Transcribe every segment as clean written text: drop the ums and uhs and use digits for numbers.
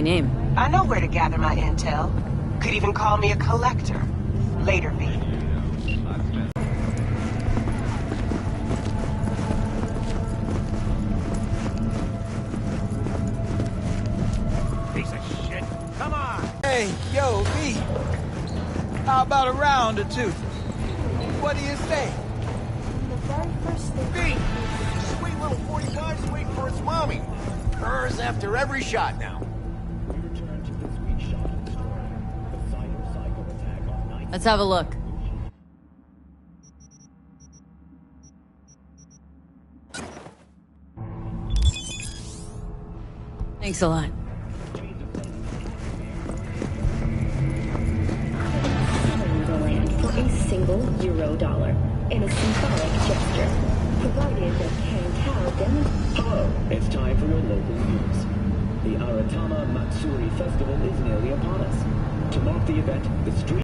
name. I know where to gather my intel. Could even call me a collector. Later, V. Piece of shit. Come on! Hey, yo, V. How about a round or two? What do you say? V! Sweet little 45's waiting for its mommy. Purrs after every shot now. Let's have a look. Thanks a lot. For a single $1 in a symbolic gesture, provided that Cantal demonstrates. Hello, it's time for your local news. The Aratama Matsuri Festival is nearly upon us. To mark the event, the street.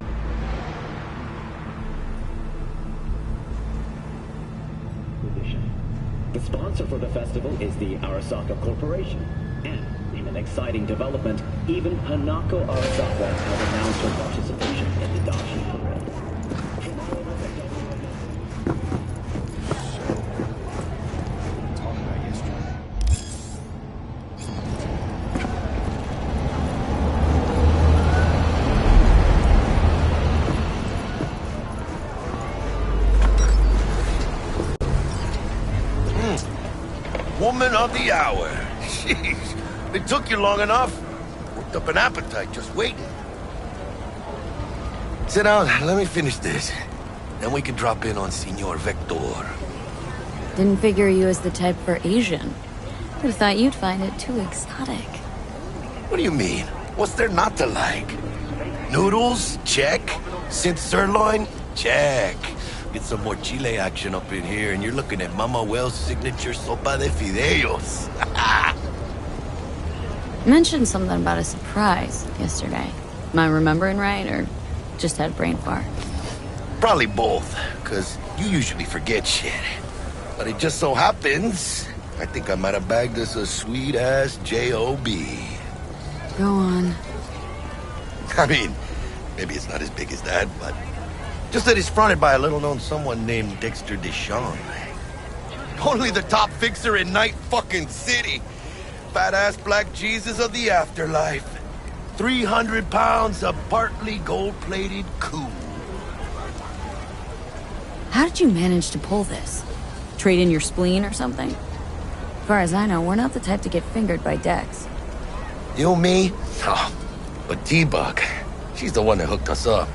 The sponsor for the festival is the Arasaka Corporation. And, in an exciting development, even Hanako Arasaka has announced her participation in the Dashi Parade. Woman of the hour. Jeez, it took you long enough. Worked up an appetite just waiting. Sit down, let me finish this. Then we can drop in on Senor Vector. Didn't figure you as the type for Asian. Would have thought you'd find it too exotic. What do you mean? What's there not to like? Noodles? Check. Synth sirloin? Check. Get some more Chile action up in here, and you're looking at Mama Wells' signature sopa de fideos. You mentioned something about a surprise yesterday. Am I remembering right, or just had a brain fart? Probably both, because you usually forget shit. But it just so happens, I think I might have bagged us a sweet-ass J.O.B. Go on. I mean, maybe it's not as big as that, but just that he's fronted by a little-known someone named Dexter Deshawn. Only the top fixer in Night fucking City. Fat-ass black Jesus of the afterlife. 300 pounds of partly gold-plated cool. How did you manage to pull this? Trade in your spleen or something? As far as I know, we're not the type to get fingered by Dex. You, me? Oh, but T-Bug, she's the one that hooked us up.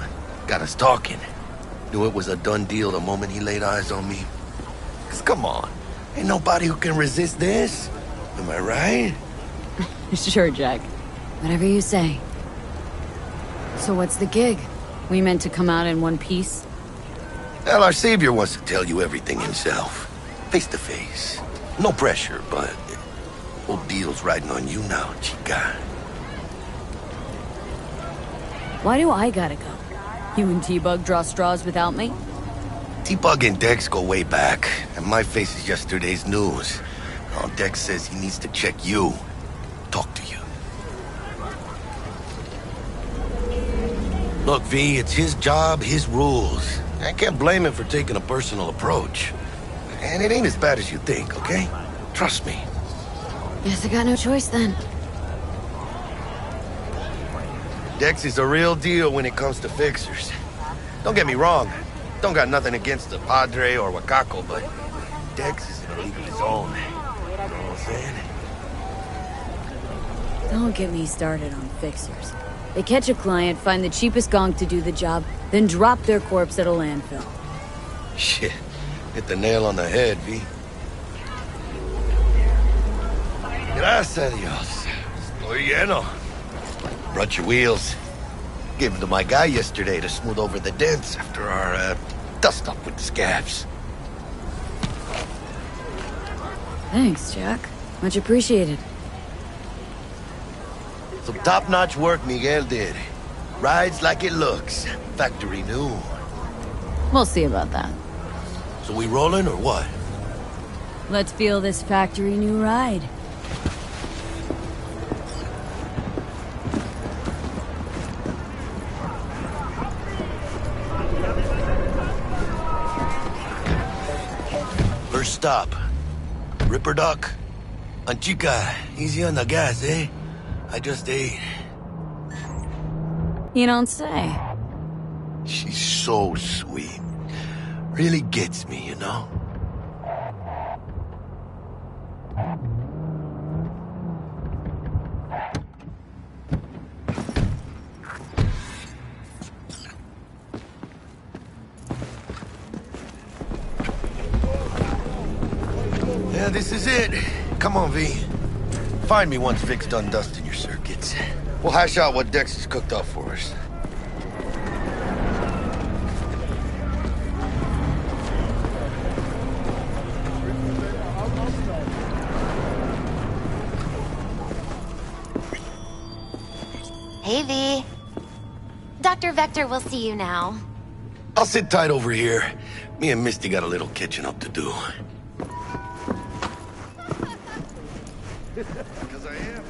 Got us talking. Knew it was a done deal the moment he laid eyes on me. 'Cause come on, ain't nobody who can resist this. Am I right? Sure, Jack. Whatever you say. So what's the gig? We meant to come out in one piece? Well, our savior wants to tell you everything himself. Face to face. No pressure, but whole deal's riding on you now, chica. Why do I gotta go? You and T-Bug draw straws without me? T-Bug and Dex go way back, and my face is yesterday's news. Oh, Dex says he needs to check you. Talk to you. Look, V, it's his job, his rules. I can't blame him for taking a personal approach. And it ain't as bad as you think, okay? Trust me. Guess I got no choice then. Dex is a real deal when it comes to fixers. Don't get me wrong. Don't got nothing against the Padre or Wakako, but Dex is in a league of his own. You know what I'm saying? Don't get me started on fixers. They catch a client, find the cheapest gonk to do the job, then drop their corpse at a landfill. Shit. Hit the nail on the head, V. Gracias a Dios. Estoy lleno. Brought your wheels. Gave them to my guy yesterday to smooth over the dents after our, dust-up with the scabs. Thanks, Jack. Much appreciated. Some top-notch work Miguel did. Rides like it looks. Factory new. We'll see about that. So we rolling or what? Let's feel this factory new ride. stop? Ripper Doc? And chica, easy on the gas, eh? I just ate. You don't say. She's so sweet. Really gets me, you know? Yeah, this is it. Come on, V. Find me once Vic's done dusting your circuits. We'll hash out what Dex has cooked up for us. Hey, V. Dr. Vector will see you now. I'll sit tight over here. Me and Misty got a little catching up to do. Because I am.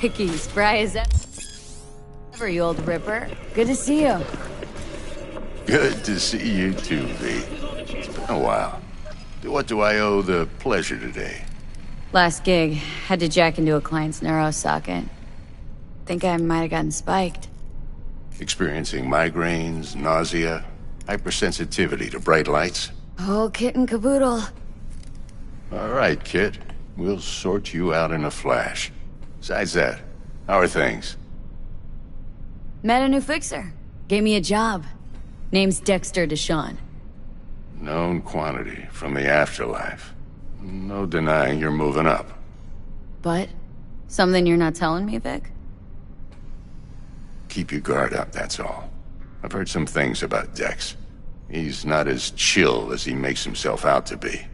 Vicky, spry as ever, you old ripper. Good to see you. Good to see you too, V. It's been a while. What do I owe the pleasure today? Last gig, had to jack into a client's neuro socket. Think I might have gotten spiked. Experiencing migraines, nausea, hypersensitivity to bright lights? Oh, kit and caboodle. All right, kid. We'll sort you out in a flash. Besides that, how are things? Met a new fixer. Gave me a job. Name's Dexter Deshawn. Known quantity from the afterlife. No denying you're moving up. But? Something you're not telling me, Vic? Keep your guard up, that's all. I've heard some things about Dex. He's not as chill as he makes himself out to be.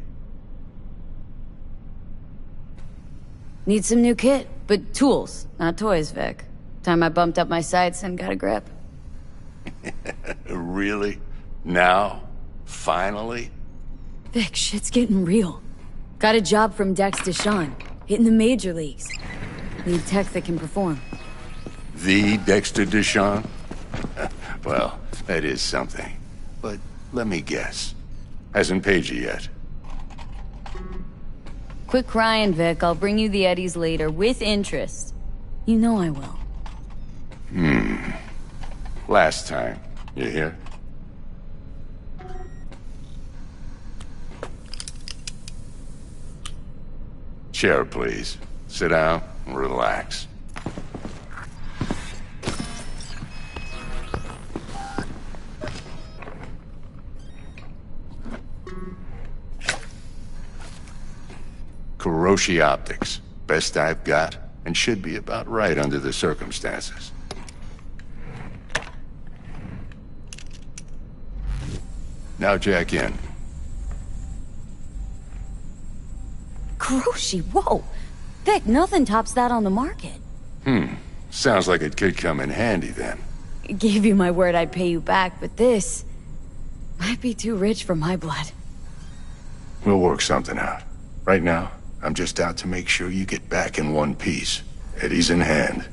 Need some new kit, but tools, not toys, Vic. Time I bumped up my sights and got a grip. Really? Now? Finally? Vic, shit's getting real. Got a job from Dex Deshawn, hitting the major leagues. Need tech that can perform. The Dexter Deshawn? Well, that is something. But let me guess. Hasn't paid you yet. Quit crying, Vic. I'll bring you the eddies later, with interest. You know I will. Last time. You hear? Chair, please. Sit down and relax. Kuroshi Optics. Best I've got, and should be about right under the circumstances. Now jack in. Kuroshi, whoa! Vic, nothing tops that on the market. Sounds like it could come in handy then. Gave you my word I'd pay you back, but this might be too rich for my blood. We'll work something out. Right now, I'm just out to make sure you get back in one piece. Eddie's in hand.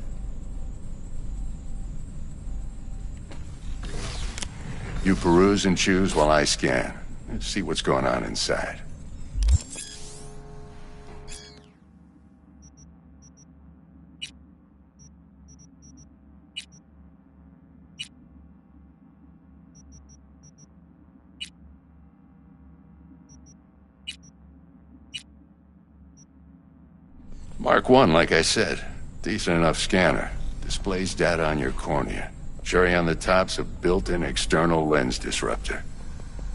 You peruse and choose while I scan. Let's see what's going on inside. Mark 1, like I said. Decent enough scanner. Displays data on your cornea. Cherry on the top's a built-in external lens disruptor.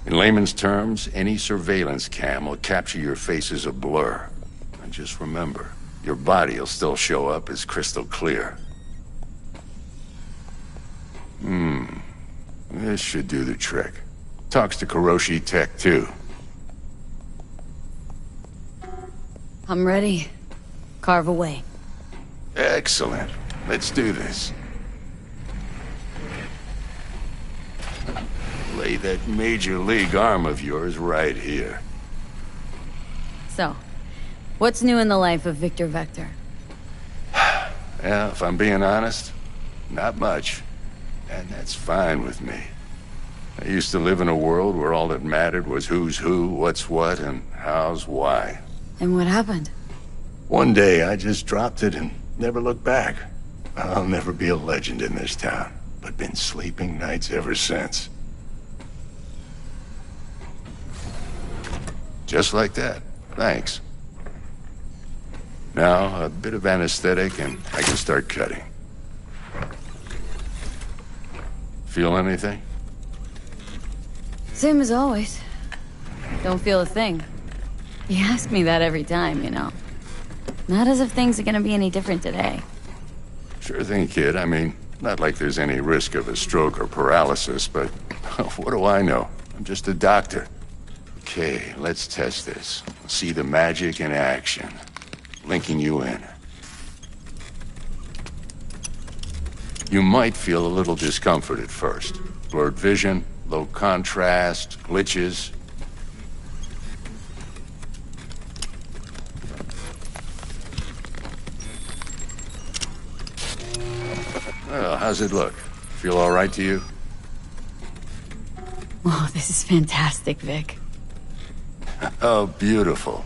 In layman's terms, any surveillance cam will capture your face as a blur. And just remember, your body will still show up as crystal clear. This should do the trick. Talks to Kuroshi Tech, too. I'm ready. Carve away. Excellent. Let's do this. Lay that major league arm of yours right here. So, what's new in the life of Victor Vector? Yeah, if I'm being honest, not much. And that's fine with me. I used to live in a world where all that mattered was who's who, what's what, and how's why. And what happened? One day, I just dropped it and never looked back. I'll never be a legend in this town, but been sleeping nights ever since. Just like that. Thanks. Now, a bit of anesthetic and I can start cutting. Feel anything? Same as always. Don't feel a thing. You ask me that every time, you know. Not as if things are gonna be any different today. Sure thing, kid. I mean, not like there's any risk of a stroke or paralysis, but what do I know? I'm just a doctor. Okay, let's test this. See the magic in action. Linking you in. You might feel a little discomfort at first. Blurred vision, low contrast, glitches. Well, how's it look? Feel all right to you? Oh, this is fantastic, Vic. Oh, beautiful.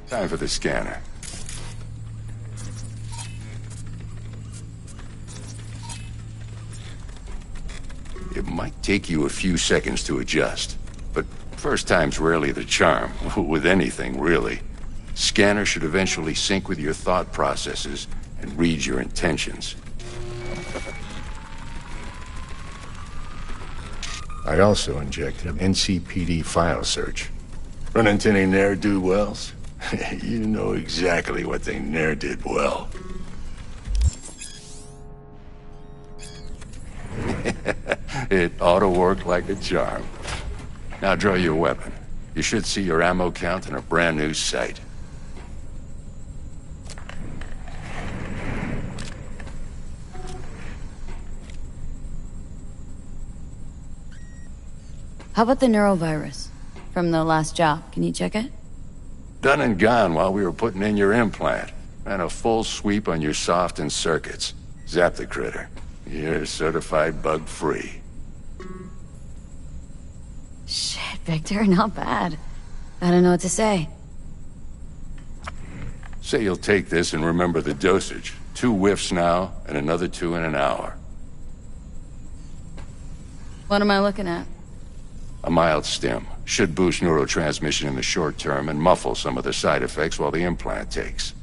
Time for the scanner. It might take you a few seconds to adjust, but first time's rarely the charm, with anything, really. Scanner should eventually sync with your thought processes and read your intentions. I also injected NCPD file search. Run into any ne'er-do-wells? You know exactly what they ne'er did well. It ought to work like a charm. Now draw your weapon. You should see your ammo count in a brand new sight. How about the neurovirus? From the last job, can you check it? Done and gone while we were putting in your implant. And a full sweep on your soft and circuits. Zap the critter. You're certified bug-free. Shit, Victor, not bad. I don't know what to say. Say you'll take this and remember the dosage. 2 whiffs now, and another 2 in an hour. What am I looking at? A mild stim. Should boost neurotransmission in the short term and muffle some of the side effects while the implant takes.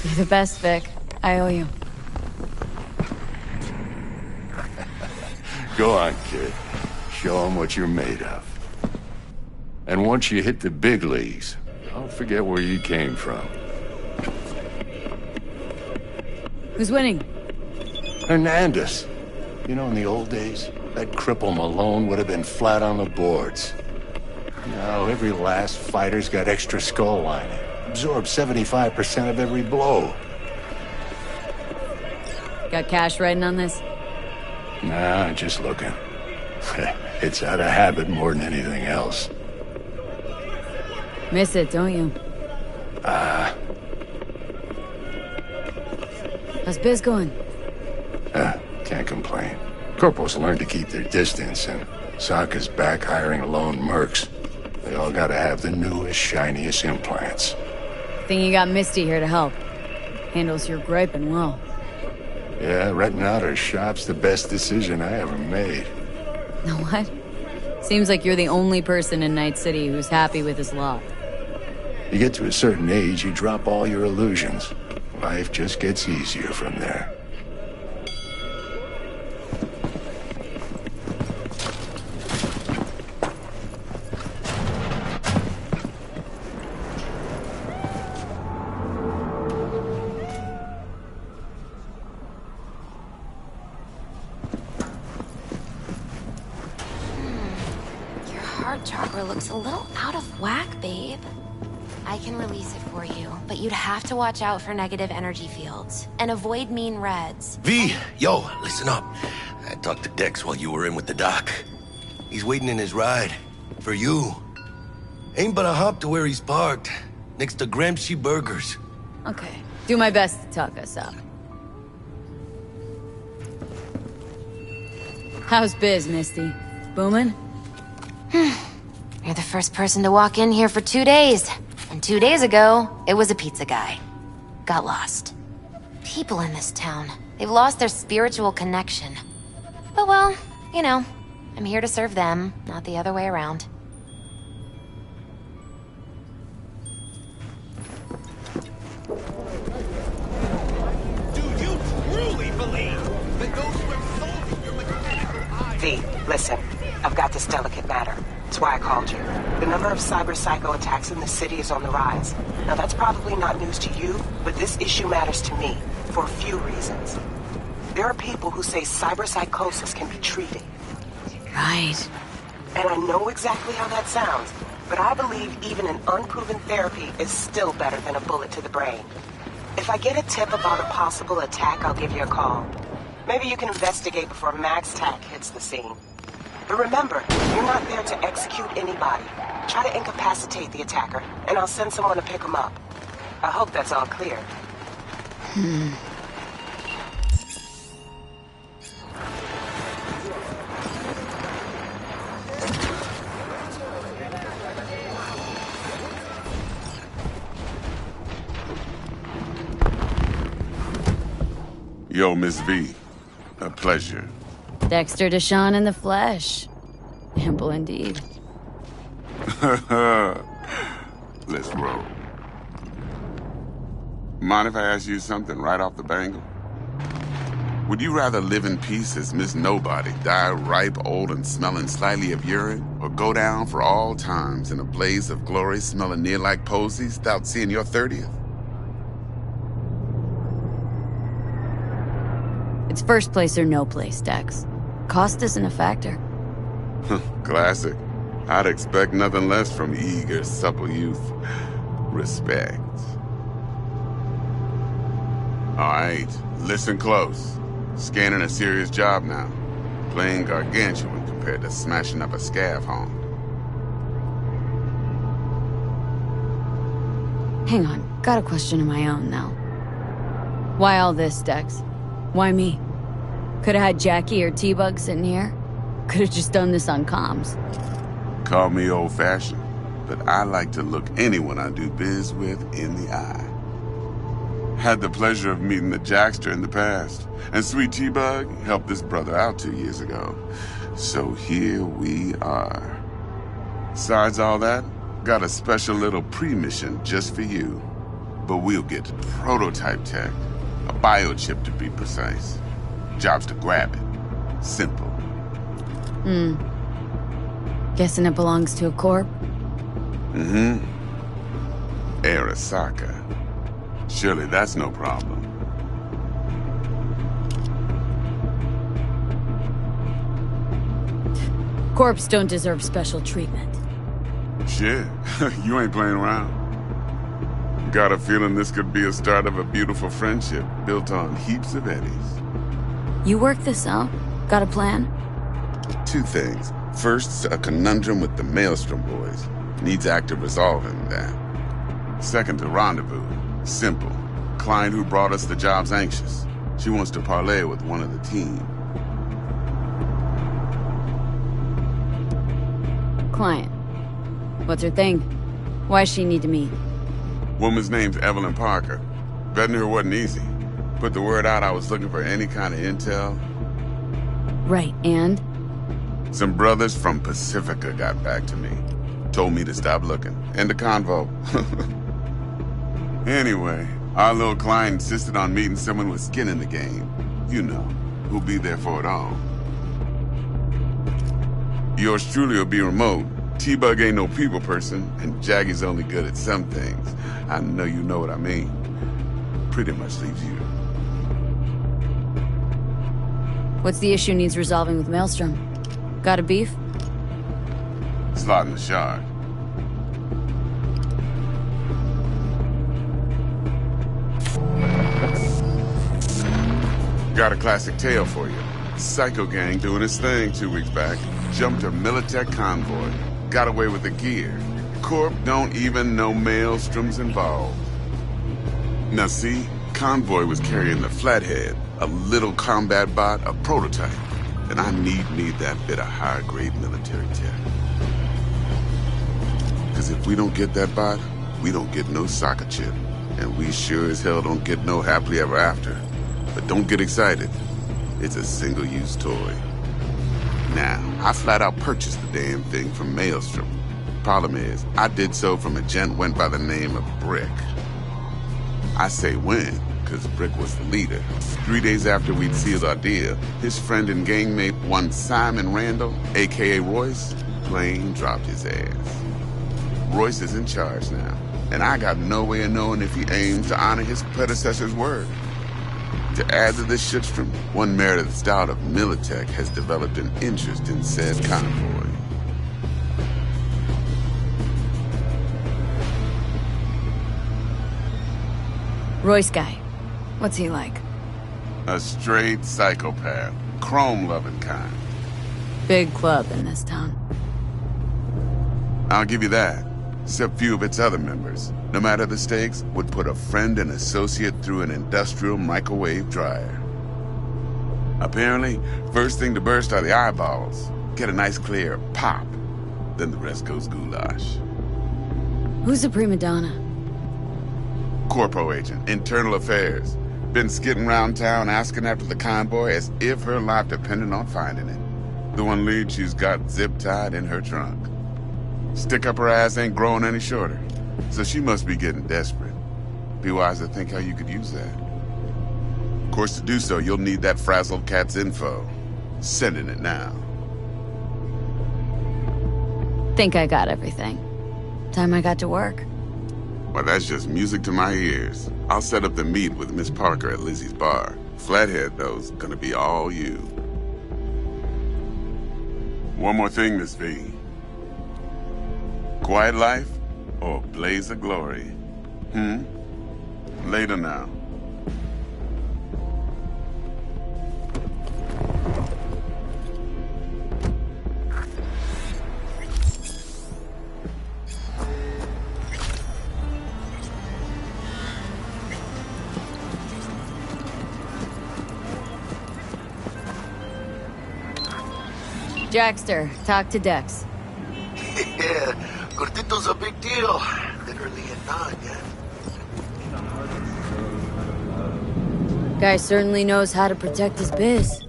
You're the best, Vic. I owe you. Go on, kid. Show 'em what you're made of. And once you hit the big leagues, don't forget where you came from. Who's winning? Hernandez. You know, in the old days, that cripple Malone would have been flat on the boards. Now, every last fighter's got extra skull lining. Absorbs 75% of every blow. Got cash writing on this? Nah, just looking. It's out of habit more than anything else. Miss it, don't you? How's biz going? Can't complain. Corporals learn to keep their distance, and Sokka's back hiring lone mercs. They all gotta have the newest, shiniest implants. Think you got Misty here to help. Handles your griping well. Yeah, renting out her shop's the best decision I ever made. Know what? Seems like you're the only person in Night City who's happy with his lot. You get to a certain age, you drop all your illusions. Life just gets easier from there. Heart chakra looks a little out of whack, babe. I can release it for you, but you'd have to watch out for negative energy fields and avoid mean reds. V, yo, listen up. I talked to Dex while you were in with the doc. He's waiting in his ride. For you. Ain't but a hop to where he's parked, next to Gramsci Burgers. Okay. Do my best to talk us up. How's biz, Misty? Booming? You're the first person to walk in here for 2 days. And 2 days ago, it was a pizza guy. Got lost. People in this town, they've lost their spiritual connection. But well, you know, I'm here to serve them, not the other way around. V, listen. I've got this delicate matter. That's why I called you. The number of cyber-psycho attacks in the city is on the rise. Now, that's probably not news to you, but this issue matters to me for a few reasons. There are people who say cyberpsychosis can be treated. Right. And I know exactly how that sounds, but I believe even an unproven therapy is still better than a bullet to the brain. If I get a tip about a possible attack, I'll give you a call. Maybe you can investigate before Max Tack hits the scene. But remember, you're not there to execute anybody. Try to incapacitate the attacker, and I'll send someone to pick him up. I hope that's all clear. Yo, Miss V. A pleasure. Dexter Deshawn in the flesh. Ample indeed. Let's roll. Mind if I ask you something right off the bangle? Would you rather live in peace as Miss Nobody, die ripe, old, and smelling slightly of urine, or go down for all times in a blaze of glory smelling near like posies without seeing your 30th? It's first place or no place, Dex. Cost isn't a factor. Classic. I'd expect nothing less from eager, supple youth. Respect. All right, listen close. Scanning a serious job now. Playing gargantuan compared to smashing up a scav home. Hang on, got a question of my own now. Why all this, Dex? Why me? Could've had Jackie or T-Bug sitting here. Could've just done this on comms. Call me old-fashioned, but I like to look anyone I do biz with in the eye. Had the pleasure of meeting the Jackster in the past, and Sweet T-Bug helped this brother out 2 years ago. So here we are. Besides all that, got a special little pre-mission just for you. But we'll get to prototype tech. A biochip to be precise. Job's to grab it. Simple. Guessing it belongs to a corp? Mm-hmm. Arasaka. Surely that's no problem. Corps don't deserve special treatment. Shit, you ain't playing around. Got a feeling this could be a start of a beautiful friendship built on heaps of eddies. You work this out? Got a plan? 2 things. First, a conundrum with the Maelstrom boys. Needs active resolving that. Second, a rendezvous. Simple. Client who brought us the job's anxious. She wants to parlay with one of the team. Client. What's her thing? Why's she need to meet? Woman's name's Evelyn Parker. Vetting her wasn't easy. Put the word out I was looking for any kind of intel. Right, and? Some brothers from Pacifica got back to me. Told me to stop looking. End of convo. Anyway, our little client insisted on meeting someone with skin in the game. You know, who'll be there for it all. Yours truly will be remote. T-Bug ain't no people person, and Jaggy's only good at some things. I know you know what I mean. Pretty much leaves you. What's the issue needs resolving with Maelstrom? Got a beef? Slotting the shard. Got a classic tale for you. Psycho gang doing his thing 2 weeks back. Jumped a Militech convoy. Got away with the gear. Corp don't even know Maelstrom's involved. Now see, Convoy was carrying the Flathead, a little combat bot, a prototype. And I need that bit of high-grade military tech. Because if we don't get that bot, we don't get no soccer chip. And we sure as hell don't get no happily ever after. But don't get excited. It's a single-use toy. Now, I flat out purchased the damn thing from Maelstrom. Problem is, I did so from a gent went by the name of Brick. I say when, because Brick was the leader. 3 days after we'd sealed our deal, his friend and gangmate, one Simon Randall, a.k.a. Royce, plain dropped his ass. Royce is in charge now, and I got no way of knowing if he aims to honor his predecessor's word. To add to this shitstrom, one Meredith Stout of Militech has developed an interest in said convoy. Royce guy. What's he like? A straight psychopath. Chrome-loving kind. Big club in this town. I'll give you that. Except few of its other members, no matter the stakes, would put a friend and associate through an industrial microwave dryer. Apparently, first thing to burst are the eyeballs. Get a nice clear pop. Then the rest goes goulash. Who's the prima donna? Corpo agent, internal affairs. Been skidding around town asking after the convoy as if her life depended on finding it. The one lead she's got zip-tied in her trunk. Stick up her ass ain't growing any shorter, so she must be getting desperate. Be wise to think how you could use that. Of course, to do so, you'll need that frazzled cat's info. Sending it now. Think I got everything. Time I got to work. Well, that's just music to my ears. I'll set up the meet with Miss Parker at Lizzie's bar. Flathead, though's gonna be all you. One more thing, Miss V. Quiet life or blaze of glory? Later now. Jackster, talk to Dex. Yeah, Gordito's a big deal. Literally a nod, yeah. Guy certainly knows how to protect his biz.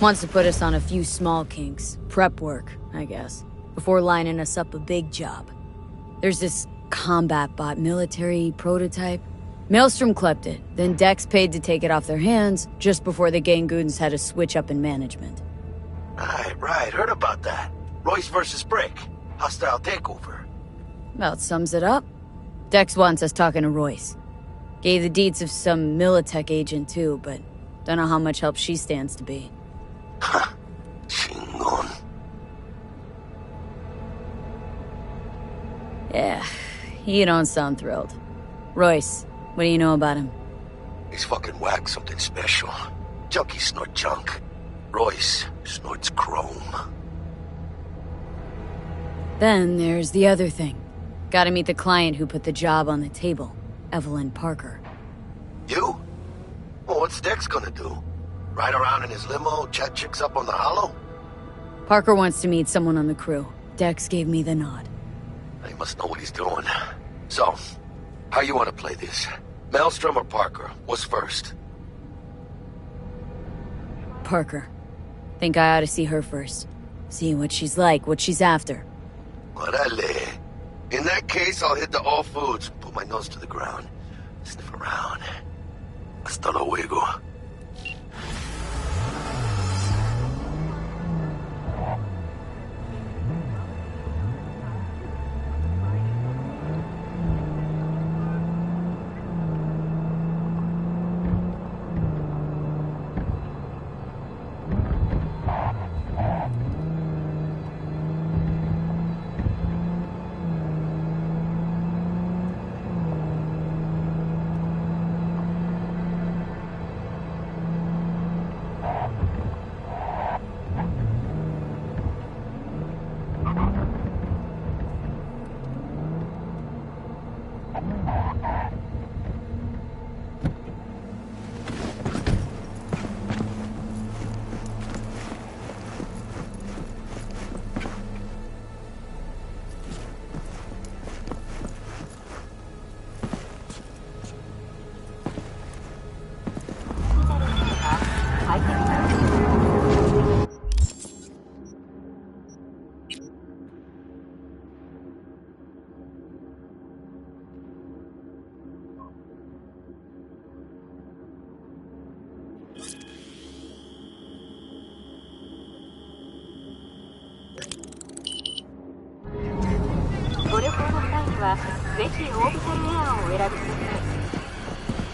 Wants to put us on a few small kinks. Prep work, I guess. Before lining us up a big job. There's this combat bot military prototype. Maelstrom clept it, then Dex paid to take it off their hands just before the Gangoons had a switch up in management. Right, heard about that. Royce versus Brick. Hostile takeover. About sums it up. Dex wants us talking to Royce. Gave the deeds of some Militech agent too, but don't know how much help she stands to be. Ha! Chingon. Yeah, you don't sound thrilled. Royce, what do you know about him? He's fucking whack something special. Junkies snort junk. Royce snorts chrome. Then there's the other thing. Gotta meet the client who put the job on the table, Evelyn Parker. You? Well, what's Dex gonna do? Ride around in his limo, chat chicks up on the hollow? Parker wants to meet someone on the crew. Dex gave me the nod. He must know what he's doing. So, how you want to play this? Maelstrom or Parker? What's first? Parker. Think I ought to see her first. See what she's like, what she's after. Orale. In that case, I'll hit the all foods, put my nose to the ground, sniff around. Hasta luego.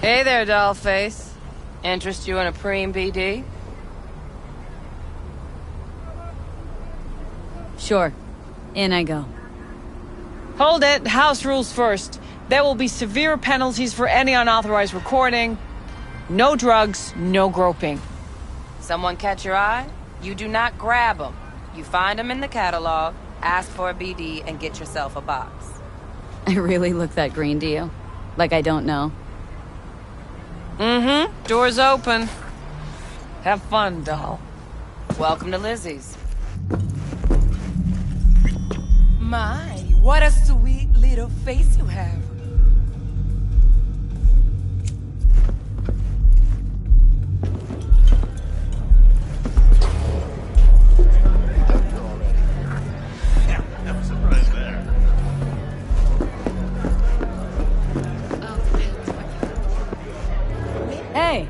Hey there, dollface. Interest you in a preem BD? Sure. In I go. Hold it. House rules first. There will be severe penalties for any unauthorized recording. No drugs, no groping. Someone catch your eye? You do not grab them. You find them in the catalog, ask for a BD, and get yourself a box. I really look that green to you? Like I don't know? Mm-hmm. Door's open. Have fun, doll. Welcome to Lizzie's. My, what a sweet little face you have. Never surprised there. Hey!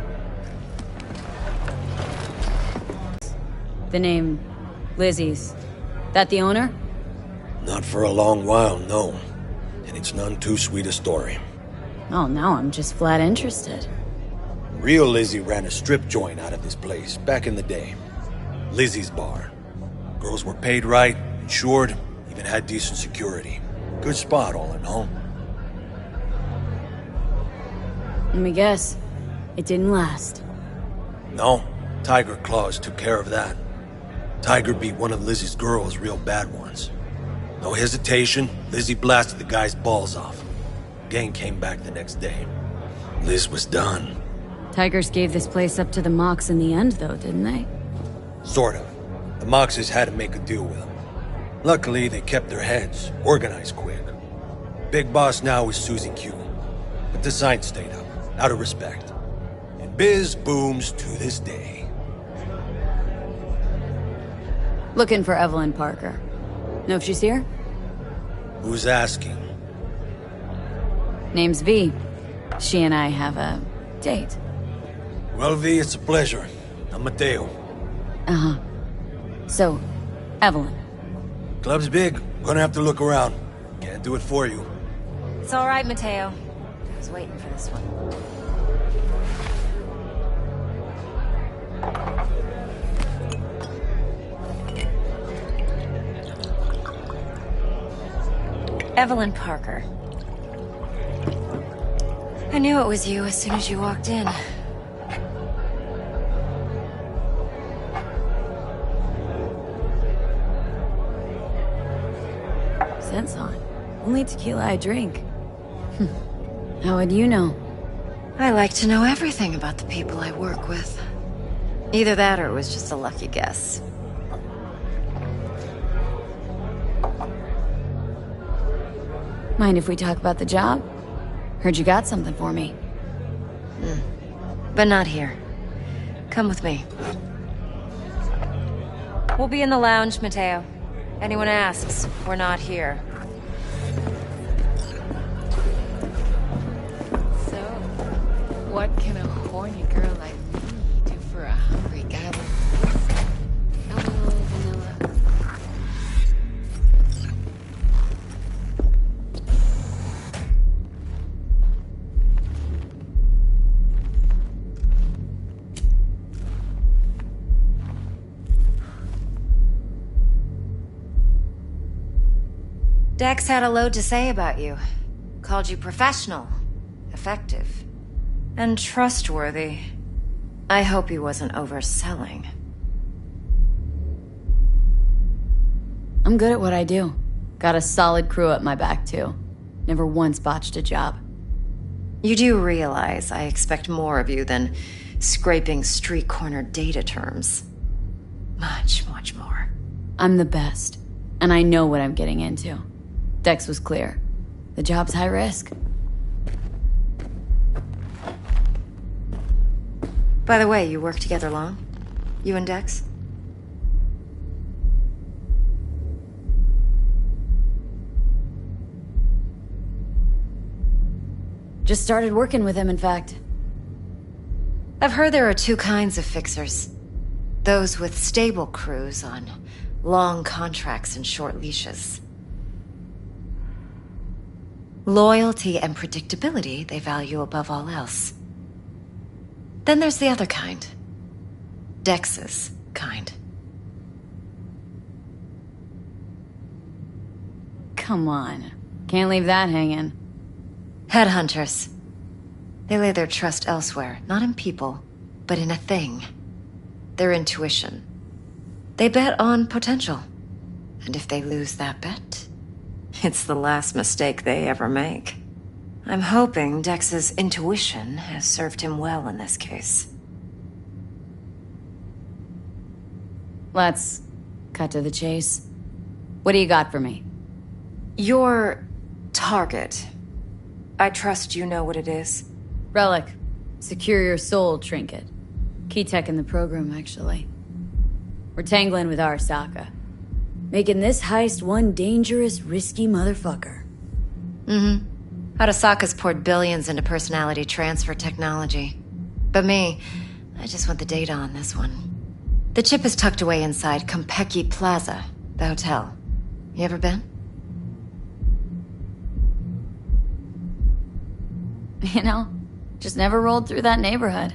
The name... Lizzie's. That the owner? Not for a long while, no. And it's none too sweet a story. Oh, now I'm just flat interested. Real Lizzie ran a strip joint out of this place, back in the day. Lizzie's Bar. Girls were paid right, insured, even had decent security. Good spot, all in all. Let me guess. It didn't last. No, Tiger Claws took care of that. Tiger beat one of Lizzie's girls real bad once. No hesitation, Lizzie blasted the guy's balls off. Gang came back the next day. Liz was done. Tigers gave this place up to the Mox in the end, though, didn't they? Sort of. The Moxes had to make a deal with them. Luckily, they kept their heads, organized quick. Big boss now is Susie Q. But the sign stayed up, out of respect. And biz booms to this day. Looking for Evelyn Parker. Know if she's here? Who's asking? Name's V. She and I have a date. Well, V, it's a pleasure. I'm Mateo. Uh-huh. So, Evelyn. Club's big. Gonna have to look around. Can't do it for you. It's all right, Mateo. I was waiting for this one. Evelyn Parker. I knew it was you as soon as you walked in. Scent's on. Only tequila I drink. How would you know? I like to know everything about the people I work with. Either that or it was just a lucky guess. Mind if we talk about the job? Heard you got something for me. But not here. Come with me. We'll be in the lounge, Mateo. Anyone asks, we're not here. So, what can a horny girl like me do for a hungry guy like this? Hello, vanilla. Dex had a load to say about you. Called you professional, effective, and trustworthy. I hope he wasn't overselling. I'm good at what I do. Got a solid crew at my back, too. Never once botched a job. You do realize I expect more of you than scraping street corner data terms. Much, much more. I'm the best, and I know what I'm getting into. Dex was clear. The job's high risk. By the way, you work together long? You and Dex? Just started working with him, in fact. I've heard there are two kinds of fixers. Those with stable crews on long contracts and short leashes. Loyalty and predictability they value above all else. Then there's the other kind. Dex's kind. Come on. Can't leave that hanging. Headhunters. They lay their trust elsewhere, not in people, but in a thing. Their intuition. They bet on potential. And if they lose that bet, it's the last mistake they ever make. I'm hoping Dex's intuition has served him well in this case. Let's cut to the chase. What do you got for me? Your target. I trust you know what it is. Relic. Secure your soul trinket. Key tech in the program, actually. We're tangling with Arasaka. Making this heist one dangerous, risky motherfucker. Mm-hmm. Arasaka's poured billions into personality transfer technology. But me, I just want the data on this one. The chip is tucked away inside Konpeki Plaza, the hotel. You ever been? You know, just never rolled through that neighborhood.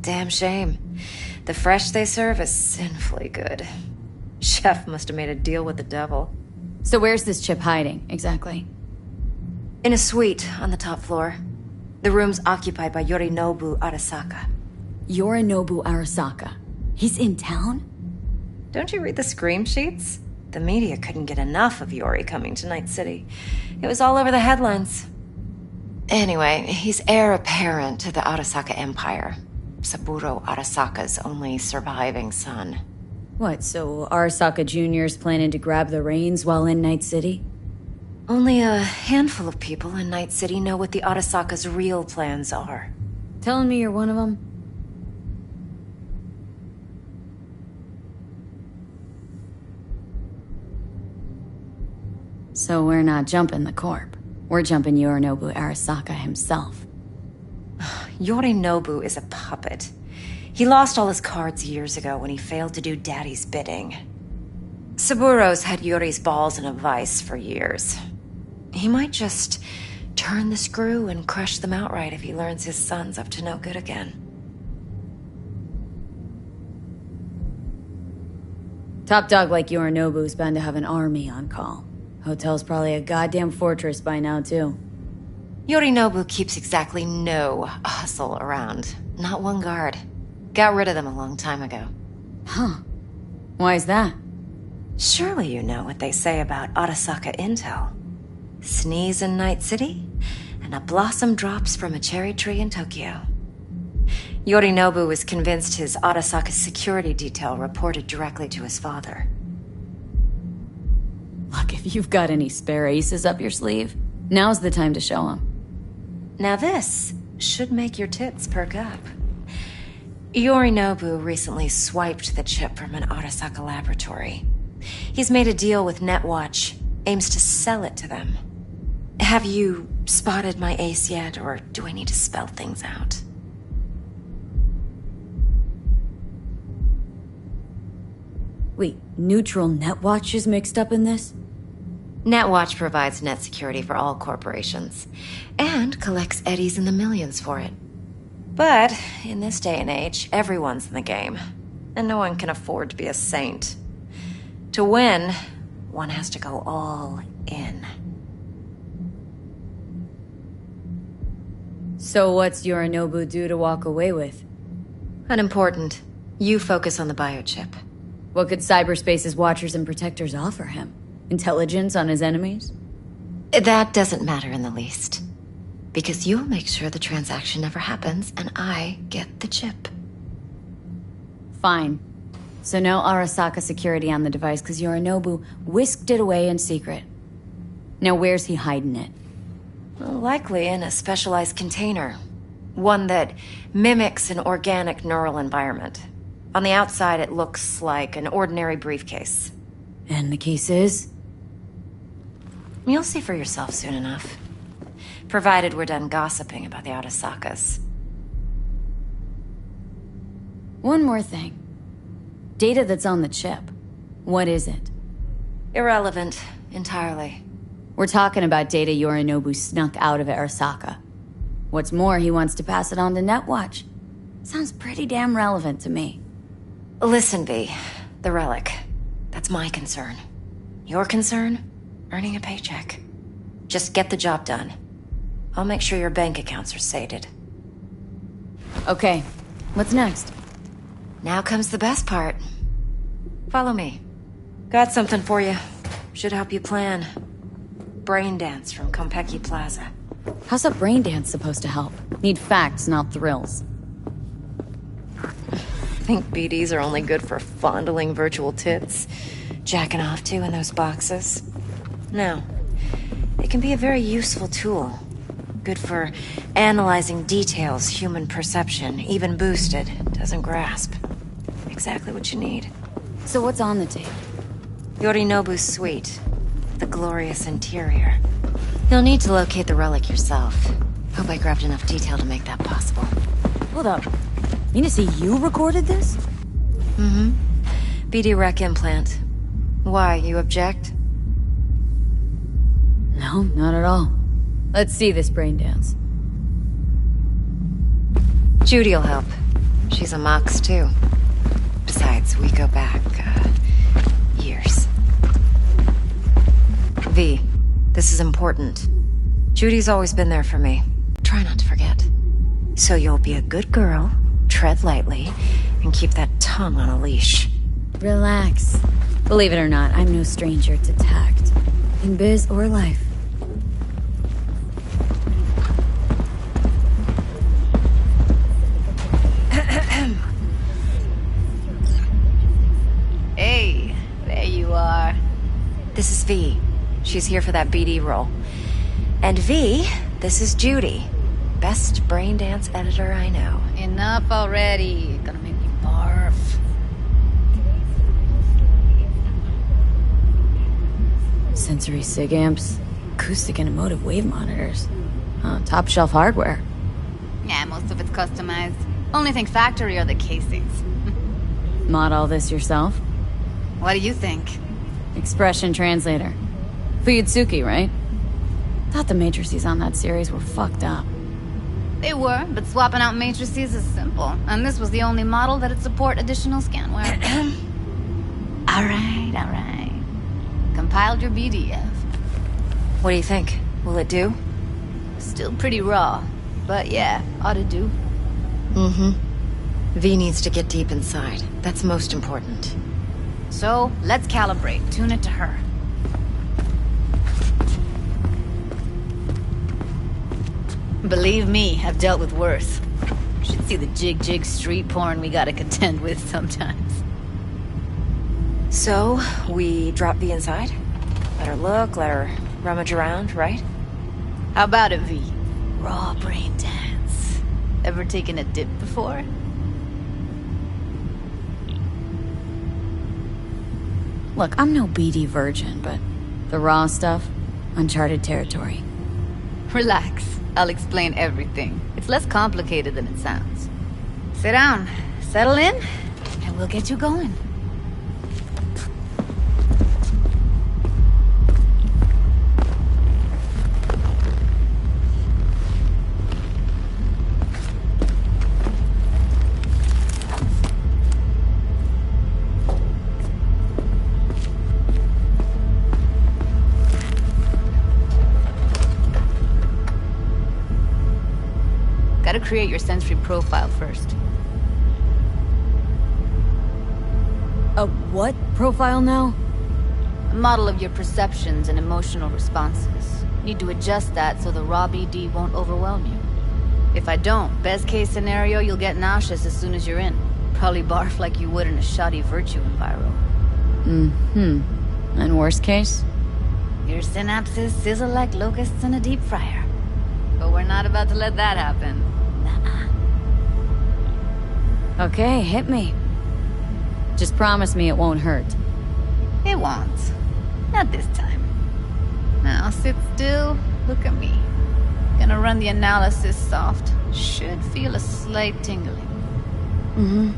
Damn shame. The fresh they serve is sinfully good. Chef must have made a deal with the devil. So where's this chip hiding, exactly? In a suite on the top floor. The room's occupied by Yorinobu Arasaka. Yorinobu Arasaka? He's in town? Don't you read the scream sheets? The media couldn't get enough of Yori coming to Night City. It was all over the headlines. Anyway, he's heir apparent to the Arasaka Empire. Saburo Arasaka's only surviving son. What, so Arasaka Jr.'s planning to grab the reins while in Night City? Only a handful of people in Night City know what the Arasaka's real plans are. Telling me you're one of them? So we're not jumping the corp. We're jumping Yorinobu Arasaka himself. Yorinobu is a puppet. He lost all his cards years ago when he failed to do Daddy's bidding. Saburo's had Yori's balls in a vice for years. He might just turn the screw and crush them outright if he learns his son's up to no good again. Top dog like Yorinobu's bound to have an army on call. Hotel's probably a goddamn fortress by now, too. Yorinobu keeps exactly no hustle around. Not one guard. Got rid of them a long time ago. Huh. Why is that? Surely you know what they say about Arasaka intel. Sneeze in Night City, and a blossom drops from a cherry tree in Tokyo. Yorinobu was convinced his Arasaka security detail reported directly to his father. Look, if you've got any spare aces up your sleeve, now's the time to show them. Now this should make your tits perk up. Yorinobu recently swiped the chip from an Arasaka laboratory. He's made a deal with Netwatch, aims to sell it to them. Have you spotted my ace yet, or do I need to spell things out? Wait, neutral Netwatch is mixed up in this? Netwatch provides net security for all corporations, and collects eddies in the millions for it. But in this day and age, everyone's in the game, and no one can afford to be a saint. To win, one has to go all in. So what's Yorinobu due to walk away with? Unimportant. You focus on the biochip. What could cyberspace's watchers and protectors offer him? Intelligence on his enemies? That doesn't matter in the least. Because you'll make sure the transaction never happens, and I get the chip. Fine. So no Arasaka security on the device, because Yorinobu whisked it away in secret. Now where's he hiding it? Well, likely in a specialized container. One that mimics an organic neural environment. On the outside, it looks like an ordinary briefcase. And the case is? You'll see for yourself soon enough. Provided we're done gossiping about the Arasakas. One more thing. Data that's on the chip. What is it? Irrelevant, entirely. We're talking about data Yorinobu snuck out of Arasaka. What's more, he wants to pass it on to Netwatch. Sounds pretty damn relevant to me. Listen, V. The relic. That's my concern. Your concern? Earning a paycheck. Just get the job done. I'll make sure your bank accounts are sated. Okay, what's next? Now comes the best part. Follow me. Got something for you. Should help you plan. Brain dance from Konpeki Plaza. How's a brain dance supposed to help? Need facts, not thrills. Think BDs are only good for fondling virtual tits? Jacking off to in those boxes? No. They can be a very useful tool. Good for analyzing details human perception, even boosted, doesn't grasp. Exactly what you need. So what's on the tape? Yorinobu's suite. The glorious interior. You'll need to locate the relic yourself. Hope I grabbed enough detail to make that possible. Hold up. Mean to say you recorded this? Mm-hmm. BD rec implant. Why, you object? No, not at all. Let's see this brain dance. Judy'll help. She's a Mox, too. Besides, we go back, years. V, this is important. Judy's always been there for me. Try not to forget. So you'll be a good girl, tread lightly, and keep that tongue on a leash. Relax. Believe it or not, I'm no stranger to tact. In biz or life. Hey, there you are. This is V. She's here for that BD role. And V, this is Judy. Best brain dance editor I know. Enough already. Gonna make me barf. Sensory sig amps, acoustic and emotive wave monitors. Top shelf hardware. Yeah, most of it's customized. Only thing factory are the casings. Mod all this yourself? What do you think? Expression translator. Fuyutsuki, right? Thought the matrices on that series were fucked up. They were, but swapping out matrices is simple. And this was the only model that'd support additional scanware. Alright. Compiled your BDF. What do you think? Will it do? Still pretty raw. But yeah, ought to do. Mm-hmm. V needs to get deep inside. That's most important. So, let's calibrate. Tune it to her. Believe me, I've dealt with worse. You should see the jig street porn we gotta contend with sometimes. So, we drop V inside? Let her look, let her rummage around, right? How about it, V? Raw brain dance. Ever taken a dip before? Look, I'm no BD virgin, but the raw stuff, uncharted territory. Relax. I'll explain everything. It's less complicated than it sounds. Sit down, settle in, and we'll get you going. Gotta create your sensory profile first. A what profile now? A model of your perceptions and emotional responses. Need to adjust that so the raw BD won't overwhelm you. If I don't, best case scenario, you'll get nauseous as soon as you're in. Probably barf like you would in a shoddy virtue enviro. Mm-hmm. And worst case? Your synapses sizzle like locusts in a deep fryer. But we're not about to let that happen. Okay, hit me. Just promise me it won't hurt. It won't. Not this time. Now sit still, look at me. Gonna run the analysis soft. Should feel a slight tingling. Mm-hmm.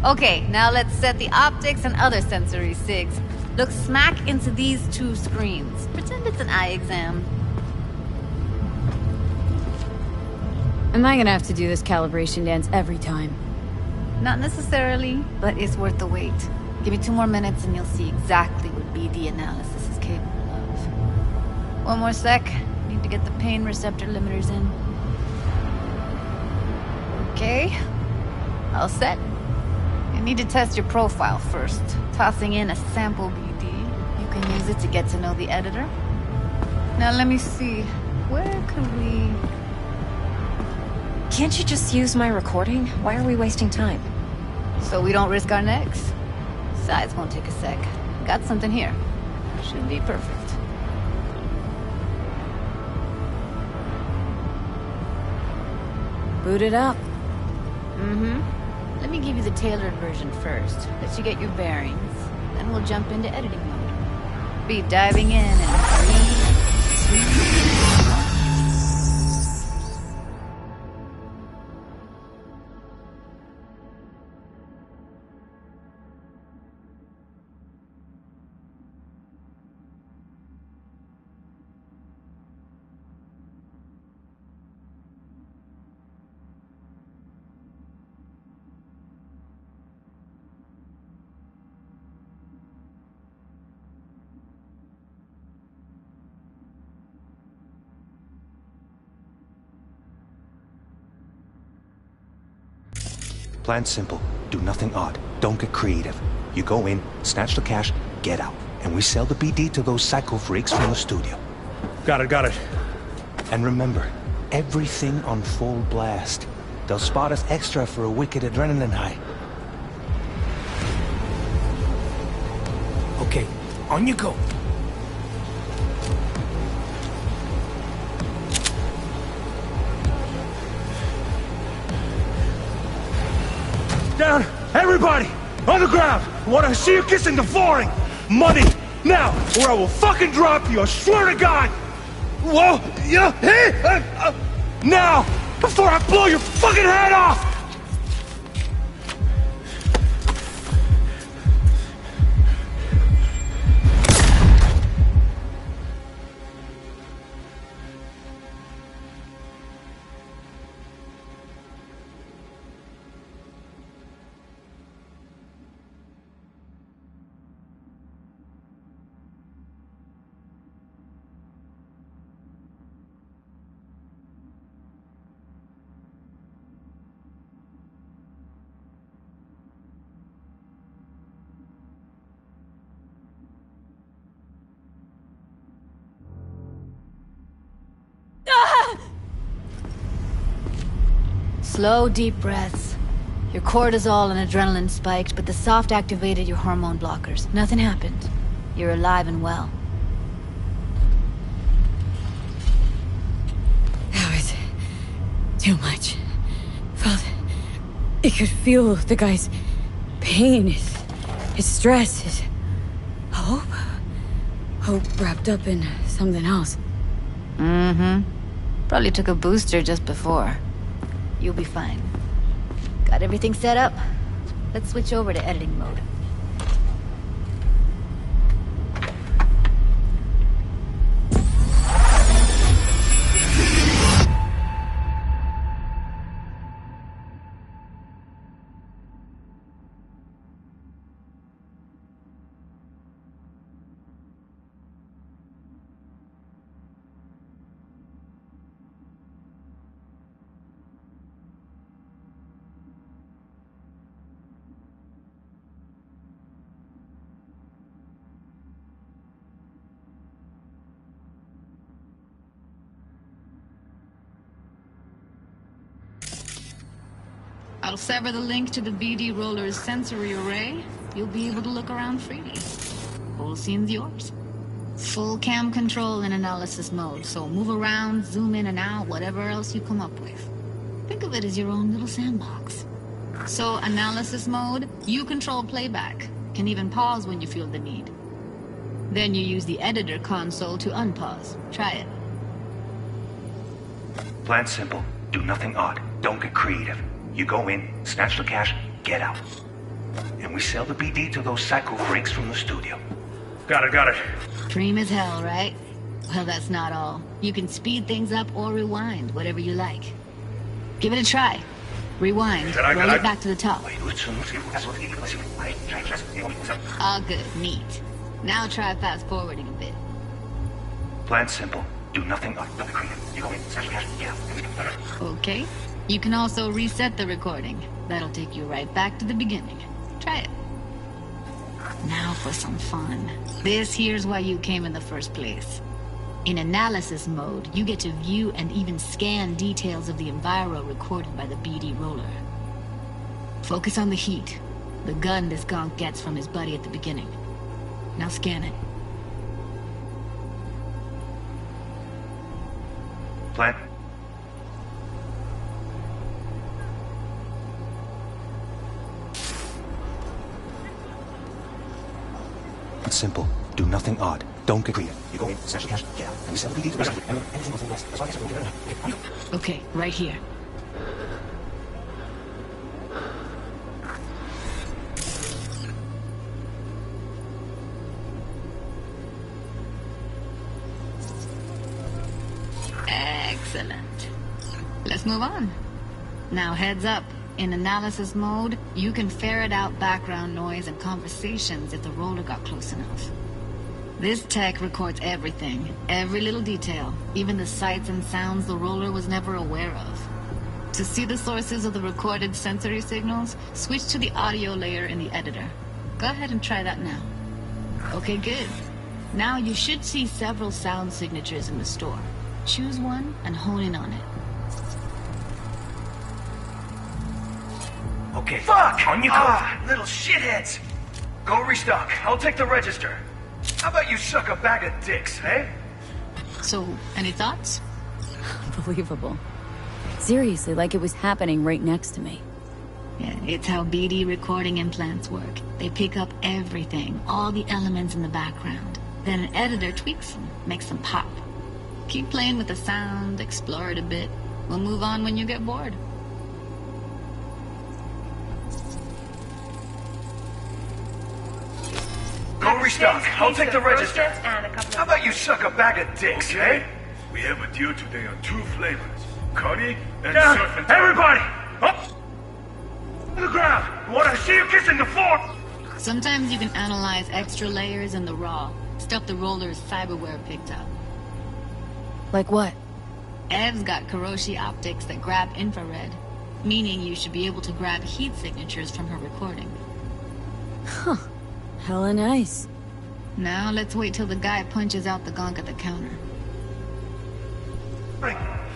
Okay, now let's set the optics and other sensory sigs. Look smack into these two screens. Pretend it's an eye exam. Am I gonna have to do this calibration dance every time? Not necessarily, but it's worth the wait. Give me 2 more minutes and you'll see exactly what BD analysis is capable of. 1 more sec. Need to get the pain receptor limiters in. Okay. All set. You need to test your profile first. Tossing in a sample BD. You can use it to get to know the editor. Now let me see. Where could we... Can't you just use my recording? Why are we wasting time? So we don't risk our necks. Besides, won't take a sec. Got something here. Should be perfect. Boot it up. Let me give you the tailored version first. Let you get your bearings. Then we'll jump into editing mode. Be diving in 3, 2... Plan simple. Do nothing odd. Don't get creative. You go in, snatch the cash, get out. And we sell the BD to those psycho freaks from the studio. Got it. And remember, everything on full blast. They'll spot us extra for a wicked adrenaline high. Okay, on you go. Down! Everybody! On the ground! I want to see you kissing the flooring! Money! Now! Or I will fucking drop you, I swear to God! Whoa! Yeah! Hey! Now! Before I blow your fucking head off! Slow, deep breaths. Your cortisol and adrenaline spiked, but the soft activated your hormone blockers. Nothing happened. You're alive and well. That was too much. Felt it could feel the guy's pain, his stress, his hope. Hope wrapped up in something else. Probably took a booster just before. You'll be fine. Got everything set up? Let's switch over to editing mode. I'll sever the link to the BD Roller's sensory array. You'll be able to look around freely. Whole scene's yours. Full cam control in analysis mode, so move around, zoom in and out, whatever else you come up with. Think of it as your own little sandbox. So, analysis mode, you control playback. Can even pause when you feel the need. Then you use the editor console to unpause. Try it. Plan simple. Do nothing odd. Don't get creative. You go in, snatch the cash, get out. And we sell the BD to those psycho freaks from the studio. Got it. Cream as hell, right? Well, that's not all. You can speed things up or rewind, whatever you like. Give it a try. Rewind, roll it back to the top. All good, neat. Now try fast forwarding a bit. Plan simple. Do nothing creative. You go in, slash cash, get out. Okay. You can also reset the recording. That'll take you right back to the beginning. Try it. Now for some fun. This here's why you came in the first place. In analysis mode, you get to view and even scan details of the enviro recorded by the BD roller. Focus on the heat, the gun this gonk gets from his buddy at the beginning. Now scan it. Plan? It's simple. Do nothing odd. Don't get creative. You go in, snatch the cash, get out, and we sell the BD to the rest of it. Anything else in the West. As long as I can get it. Okay, right here. Excellent. Let's move on. Now heads up. In analysis mode, you can ferret out background noise and conversations if the roller got close enough. This tech records everything, every little detail, even the sights and sounds the roller was never aware of. To see the sources of the recorded sensory signals, switch to the audio layer in the editor. Go ahead and try that now. Okay, good. Now you should see several sound signatures in the store. Choose one and hone in on it. Okay. Fuck! On you go! Little shitheads! Go restock. I'll take the register. How about you suck a bag of dicks, eh? So, any thoughts? Unbelievable. Seriously, like it was happening right next to me. Yeah, it's how BD recording implants work. They pick up everything, all the elements in the background. Then an editor tweaks them, makes them pop. Keep playing with the sound, explore it a bit. We'll move on when you get bored. Go restock. I'll take the register. How about you suck a bag of dicks, eh? We have a deal today on 2 flavors. Curry and Down! surf and Everybody! Up! On the ground! What I see you kissing the floor! Sometimes you can analyze extra layers in the raw, stuff the roller's cyberware picked up. Like what? Ev's got Kiroshi optics that grab infrared, meaning you should be able to grab heat signatures from her recording. Huh. Hella nice. Now let's wait till the guy punches out the gonk at the counter.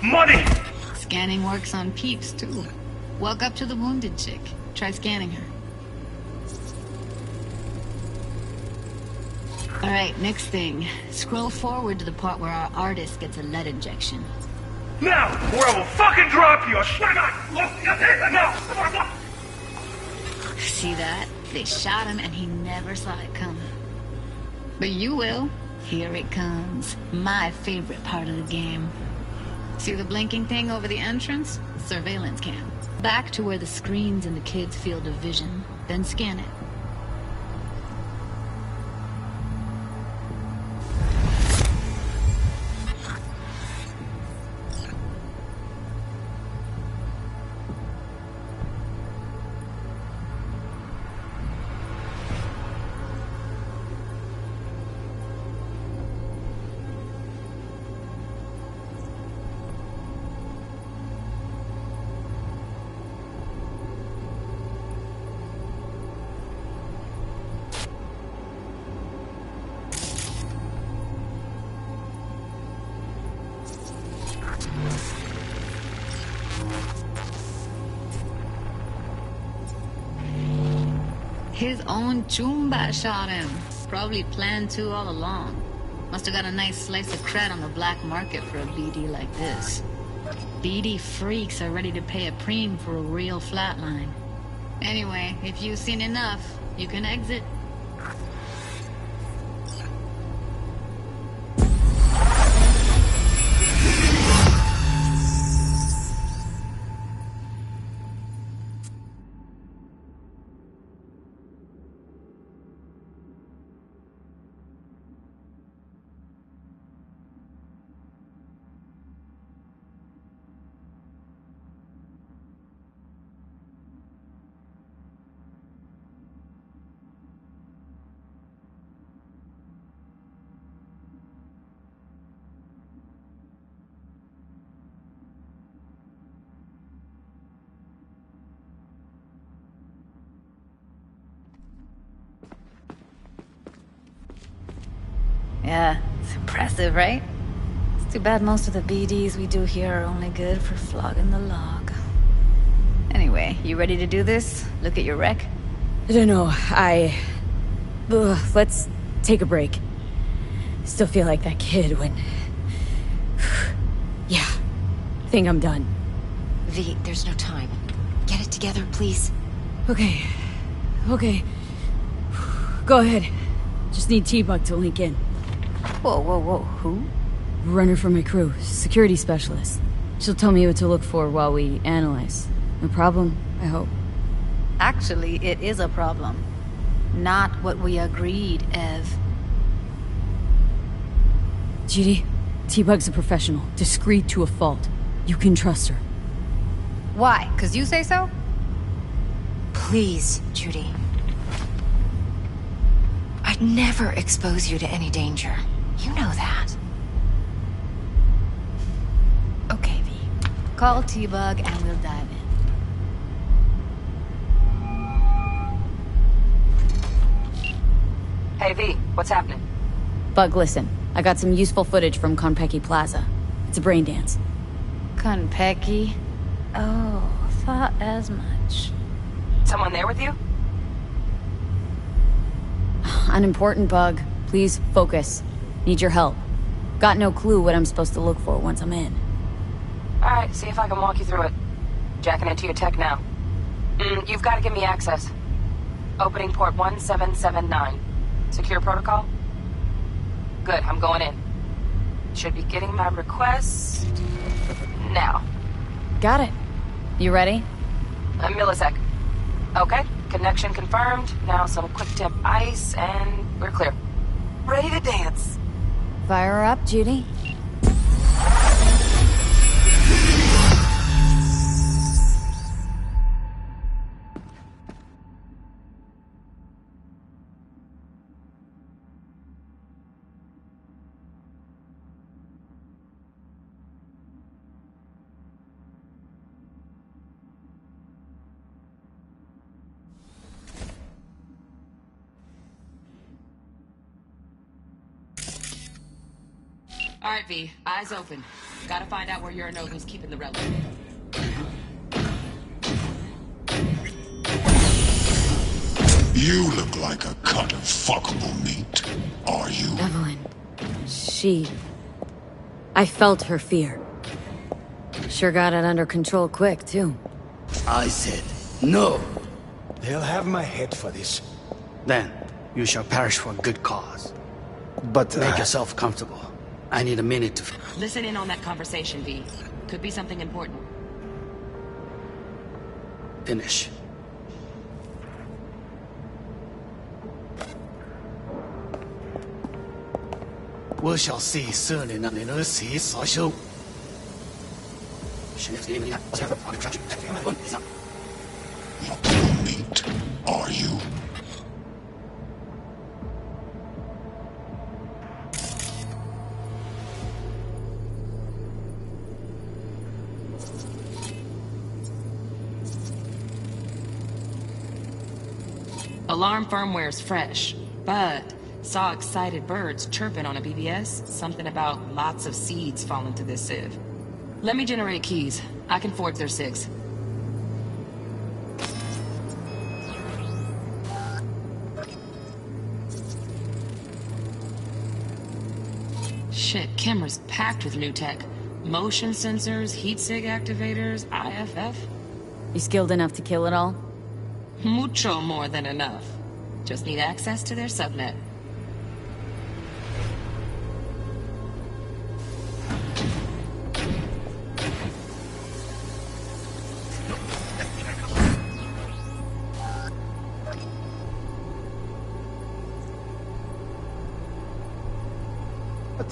Money! Scanning works on peeps, too. Walk up to the wounded chick. Try scanning her. Alright, next thing. Scroll forward to the part where our artist gets a lead injection. Now, or I will fucking drop you! No! See that? They shot him and he never saw it come. But you will. Here it comes. My favorite part of the game. See the blinking thing over the entrance? Surveillance cam. Back to where the screen's in the kid's field of vision. Then scan it. His own Chumba shot him. Probably planned to all along. Must have got a nice slice of cred on the black market for a BD like this. BD freaks are ready to pay a preem for a real flatline. Anyway, if you've seen enough, you can exit. Yeah, it's impressive, right? It's too bad most of the BDs we do here are only good for flogging the log. Anyway, you ready to do this? Look at your wreck? I don't know, let's take a break. Still feel like that kid when... Yeah, think I'm done. V, there's no time. Get it together, please. Okay. Go ahead. Just need T-Bug to link in. Whoa, who? Runner for my crew, security specialist. She'll tell me what to look for while we analyze. No problem, I hope. Actually, it is a problem. Not what we agreed, Ev. Judy, T-Bug's a professional, discreet to a fault. You can trust her. Why? 'Cause you say so? Please, Judy. I'd never expose you to any danger. You know that. Okay, V. Call T-Bug and we'll dive in. Hey, V, what's happening? Bug, listen. I got some useful footage from Konpeki Plaza. It's a brain dance. Konpeki? Oh, thought as much. Someone there with you? Unimportant, Bug. Please, focus. Need your help. Got no clue what I'm supposed to look for once I'm in. Alright, see if I can walk you through it. Jacking into your tech now. You've got to give me access. Opening port 1779. Secure protocol? Good, I'm going in. Should be getting my request... now. Got it. You ready? A millisec. Okay, connection confirmed. Now some quick temp ice, and we're clear. Ready to dance. Fire her up, Judy. Alright, V, eyes open. Gotta find out where Yorinobu's keeping the relic. You look like a cut of fuckable meat. Are you? Evelyn. I felt her fear. Sure got it under control quick, too. I said, no. They'll have my head for this. Then, you shall perish for a good cause. But make yourself comfortable. I need a minute to... Listen in on that conversation, V. Could be something important. finish. We shall see soon in an see social. Meat, are you? Alarm firmware's fresh, but saw excited birds chirping on a BBS. Something about lots of seeds falling to this sieve. Let me generate keys. I can forge their SIGs. Shit, camera's packed with new tech. Motion sensors, heat sig activators, IFF. You skilled enough to kill it all? Mucho more than enough. Just need access to their subnet.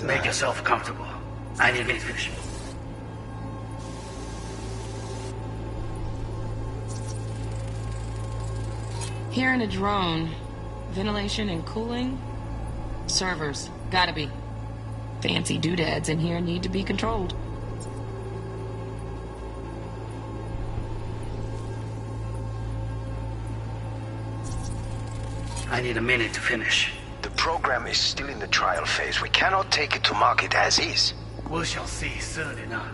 Make yourself comfortable. I need to finish. Hearing a drone. Ventilation and cooling? Servers. Gotta be. Fancy doodads in here need to be controlled. I need a minute to finish. The program is still in the trial phase. We cannot take it to market as is. We shall see soon enough.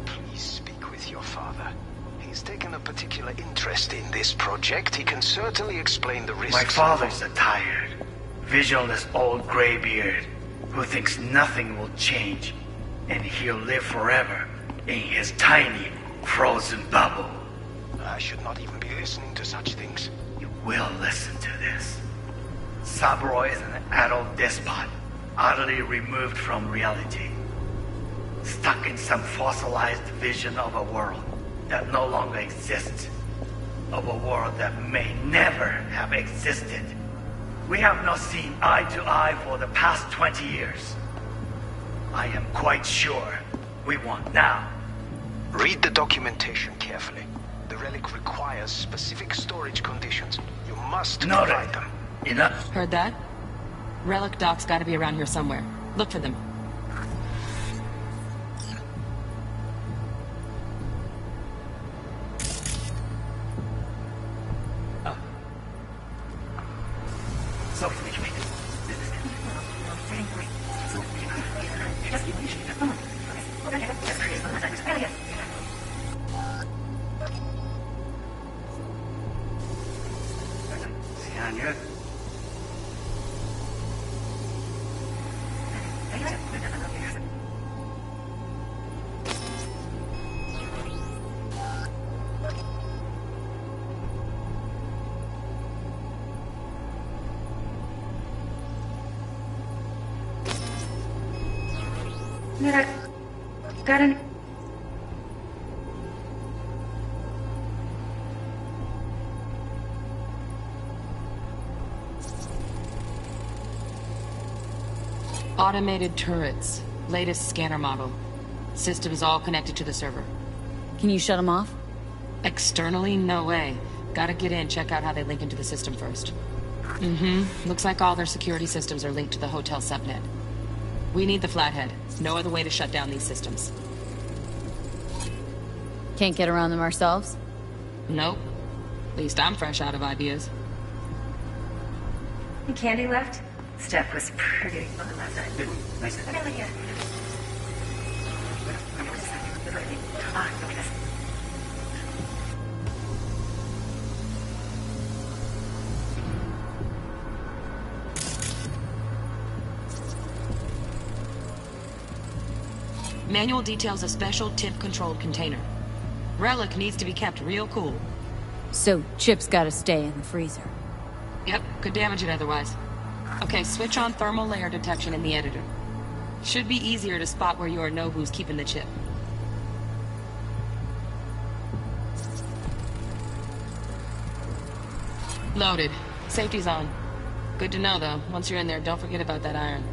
Please speak with your father. He's taken a particular interest in this project. He can certainly explain the risks. My father's a tired, visionless old graybeard who thinks nothing will change, and he'll live forever in his tiny, frozen bubble. I should not even be listening to such things. You will listen to this. Saburo is an adult despot, utterly removed from reality. Stuck in some fossilized vision of a world that no longer exists. Of a world that may never have existed. We have not seen eye to eye for the past 20 years. I am quite sure we want now. Read the documentation carefully. The relic requires specific storage conditions. You must provide them. Enough. Heard that? Relic doc's gotta be around here somewhere. Look for them. Got an... Automated turrets. Latest scanner model. Systems all connected to the server. Can you shut them off? Externally, no way. Gotta get in, check out how they link into the system first. Looks like all their security systems are linked to the hotel subnet. We need the flathead. No other way to shut down these systems. Can't get around them ourselves? Nope. At least I'm fresh out of ideas. Any candy left? Steph was pretty fun last night. Nice. Manual details a special tip-controlled container. Relic needs to be kept real cool. So, Chip's gotta stay in the freezer. Yep, could damage it otherwise. Okay, switch on thermal layer detection in the editor. Should be easier to spot where you or know who's keeping the chip. Loaded. Safety's on. Good to know, though. Once you're in there, don't forget about that iron.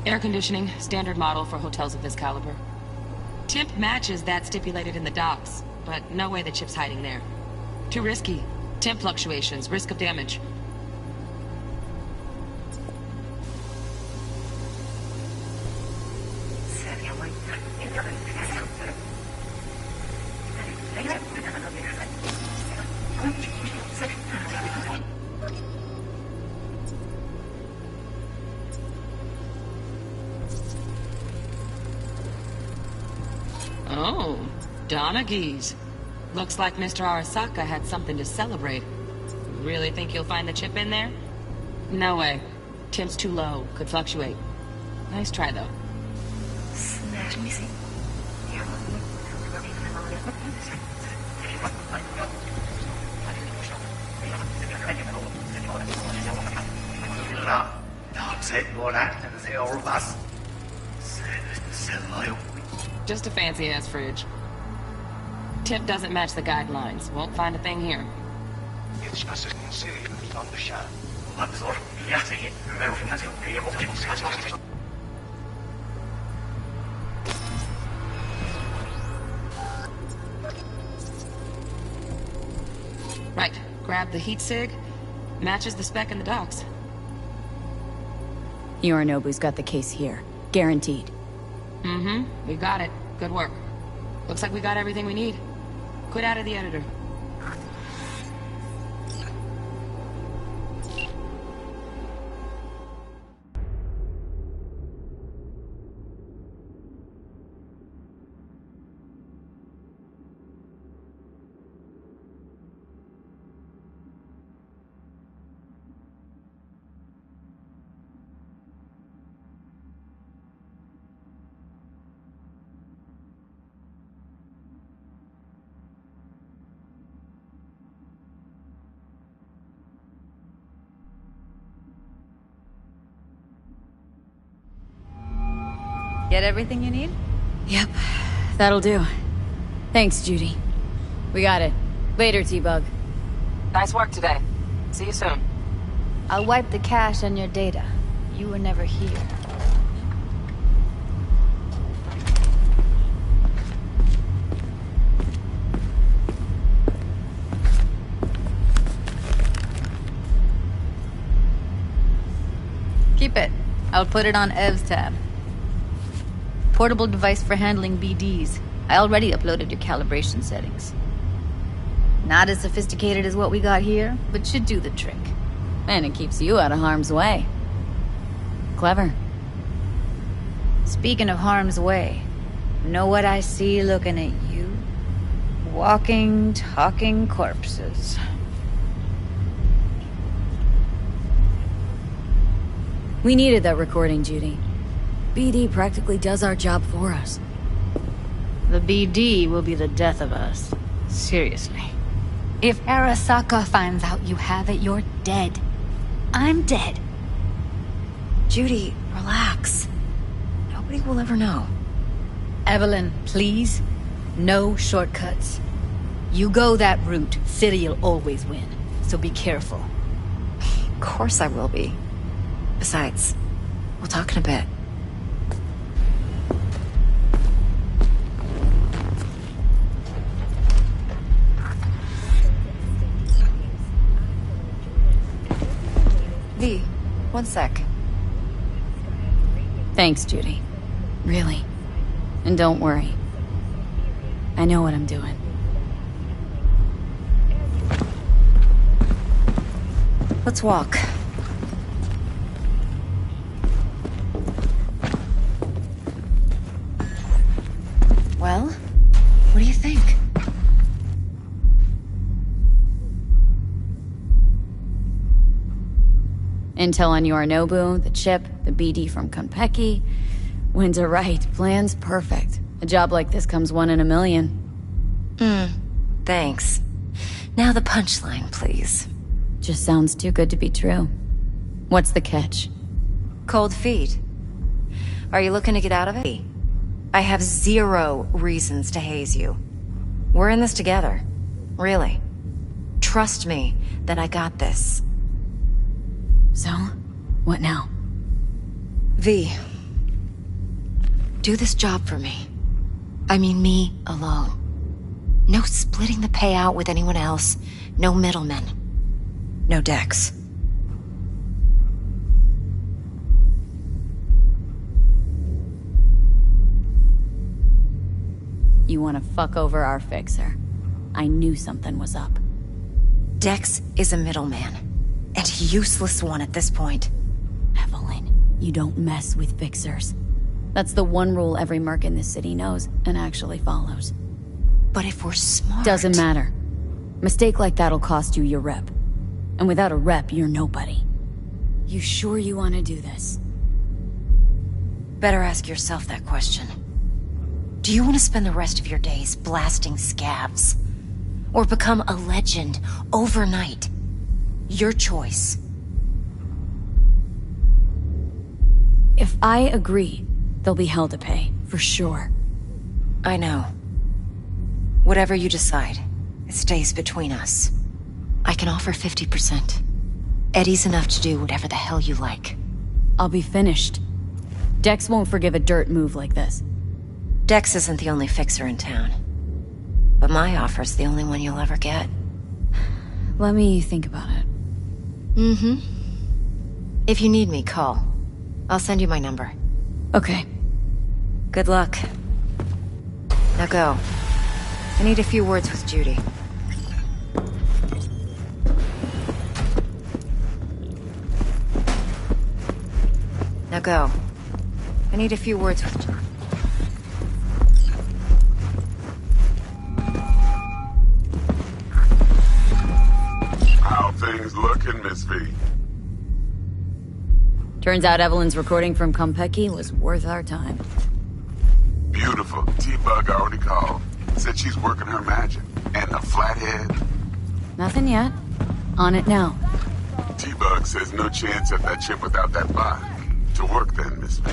Air conditioning, standard model for hotels of this caliber. Temp matches that stipulated in the docs, but no way the chip's hiding there. Too risky. Temp fluctuations, risk of damage. Oh, Donaghys. Looks like Mr. Arasaka had something to celebrate. Really think you'll find the chip in there? No way. Temp's too low. Could fluctuate. Nice try, though. Just a fancy-ass fridge. Tip doesn't match the guidelines. Won't find a thing here. Right. Grab the heat sig. Matches the spec in the docks. Yorinobu's got the case here. Guaranteed. Mm-hmm. We got it. Good work. Looks like we got everything we need. Quit out of the editor. Get everything you need? Yep, that'll do. Thanks, Judy. We got it. Later, T-Bug. Nice work today. See you soon. I'll wipe the cache on your data. You were never here. Keep it. I'll put it on Ev's tab. Portable device for handling BDs. I already uploaded your calibration settings. Not as sophisticated as what we got here, but should do the trick. And it keeps you out of harm's way. Clever. Speaking of harm's way, know what I see looking at you? Walking, talking corpses. We needed that recording, Judy. BD practically does our job for us. The BD will be the death of us. Seriously. If Arasaka finds out you have it, you're dead. I'm dead. Judy, relax. Nobody will ever know. Evelyn, please. No shortcuts. You go that route, City'll always win. So be careful. Of course I will be. Besides, we'll talk in a bit. V, one sec. Thanks, Judy. Really. And don't worry. I know what I'm doing. Let's walk. Well, what do you think? Intel on Yorinobu, the chip, the BD from Konpeki. Winds are right. Plan's perfect. A job like this comes one in a million. Thanks. Now the punchline, please. Just sounds too good to be true. What's the catch? Cold feet. Are you looking to get out of it? I have 0 reasons to haze you. We're in this together. Really. Trust me that I got this. So, what now? V. Do this job for me. I mean me alone. No splitting the payout with anyone else. No middlemen. No Dex. You want to fuck over our fixer. I knew something was up. Dex is a middleman. And a useless one at this point. Evelyn, you don't mess with fixers. That's the one rule every merc in this city knows and actually follows. But if we're smart... Doesn't matter. Mistake like that'll cost you your rep. And without a rep, you're nobody. You sure you want to do this? Better ask yourself that question. Do you want to spend the rest of your days blasting scavs? Or become a legend overnight? Your choice. If I agree, there'll be hell to pay, for sure. I know. Whatever you decide, it stays between us. I can offer 50%. Eddie's enough to do whatever the hell you like. I'll be finished. Dex won't forgive a dirt move like this. Dex isn't the only fixer in town. But my offer's the only one you'll ever get. Let me think about it. Mm-hmm. If you need me, call. I'll send you my number. Okay. Good luck. Now go. I need a few words with Judy. Now go. I need a few words with Judy. How things looking, Miss V? Turns out Evelyn's recording from Konpeki was worth our time. Beautiful. T-Bug already called. Said she's working her magic. And a flathead. Nothing yet. On it now. T-Bug says no chance at that chip without that bot. To work then, Miss V.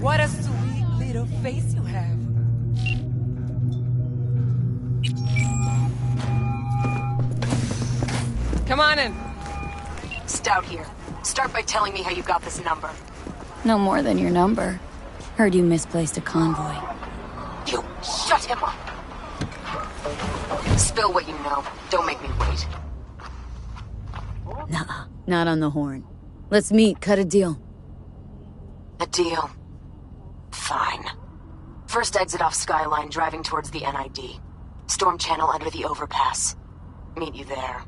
What a sweet little face you have. Come on in. Stout here. Start by telling me how you got this number. No more than your number. Heard you misplaced a convoy. You shut him up. Spill what you know. Don't make me wait. Nah, not on the horn. Let's meet, cut a deal. A deal. Fine. First exit off Skyline, driving towards the NID. Storm channel under the overpass. Meet you there.